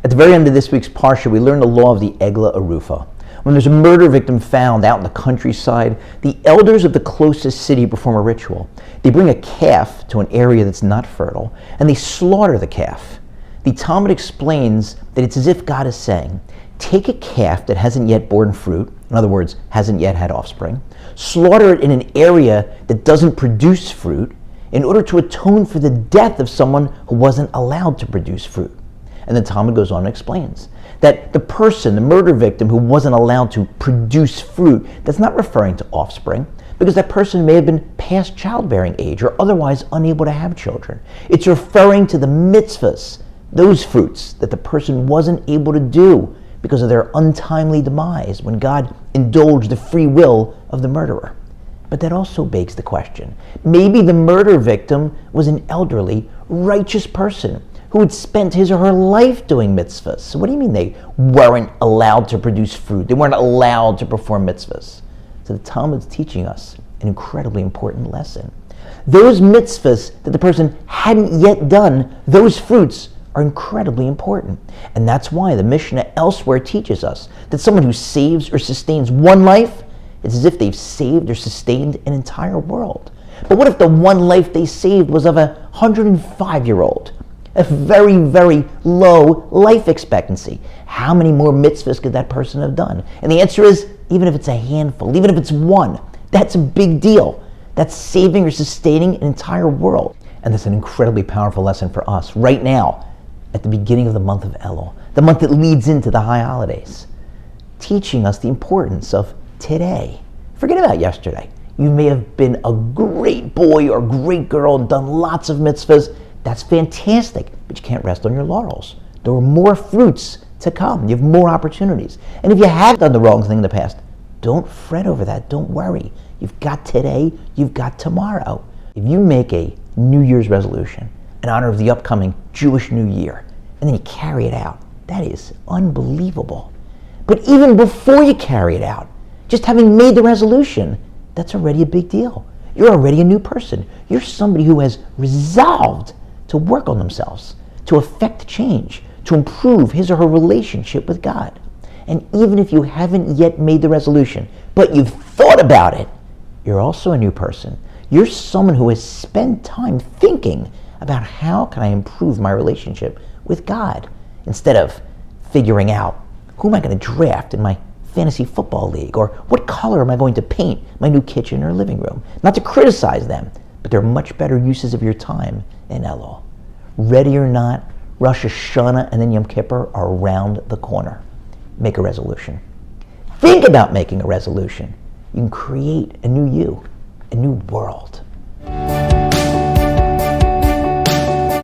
At the very end of this week's Parshat, we learn the law of the Egla Arufa. When there's a murder victim found out in the countryside, the elders of the closest city perform a ritual. They bring a calf to an area that's not fertile, and they slaughter the calf. The Talmud explains that it's as if God is saying, take a calf that hasn't yet borne fruit, in other words, hasn't yet had offspring, slaughter it in an area that doesn't produce fruit, in order to atone for the death of someone who wasn't allowed to produce fruit. And the Talmud goes on and explains that the person, the murder victim who wasn't allowed to produce fruit, that's not referring to offspring, because that person may have been past childbearing age or otherwise unable to have children. It's referring to the mitzvahs, those fruits that the person wasn't able to do because of their untimely demise when God indulged the free will of the murderer. But that also begs the question, maybe the murder victim was an elderly, righteous person who had spent his or her life doing mitzvahs. So what do you mean they weren't allowed to produce fruit? They weren't allowed to perform mitzvahs. So the Talmud's teaching us an incredibly important lesson. Those mitzvahs that the person hadn't yet done, those fruits are incredibly important. And that's why the Mishnah elsewhere teaches us that someone who saves or sustains one life, it's as if they've saved or sustained an entire world. But what if the one life they saved was of a 105-year-old? A very, very low life expectancy. How many more mitzvahs could that person have done? And the answer is, even if it's a handful, even if it's one, that's a big deal. That's saving or sustaining an entire world. And that's an incredibly powerful lesson for us right now, at the beginning of the month of Elul, the month that leads into the high holidays, teaching us the importance of today. Forget about yesterday. You may have been a great boy or great girl and done lots of mitzvahs. That's fantastic, but you can't rest on your laurels. There are more fruits to come. You have more opportunities. And if you have done the wrong thing in the past, don't fret over that. Don't worry. You've got today. You've got tomorrow. If you make a New Year's resolution in honor of the upcoming Jewish New Year, and then you carry it out, that is unbelievable. But even before you carry it out, just having made the resolution, that's already a big deal. You're already a new person. You're somebody who has resolved to work on themselves, to affect change, to improve his or her relationship with God. And even if you haven't yet made the resolution, but you've thought about it, you're also a new person. You're someone who has spent time thinking about how can I improve my relationship with God, instead of figuring out who am I going to draft in my fantasy football league, or what color am I going to paint my new kitchen or living room. Not to criticize them, but there are much better uses of your time in Elul. Ready or not, Rosh Hashanah and then Yom Kippur are around the corner. Make a resolution. Think about making a resolution. You can create a new you, a new world.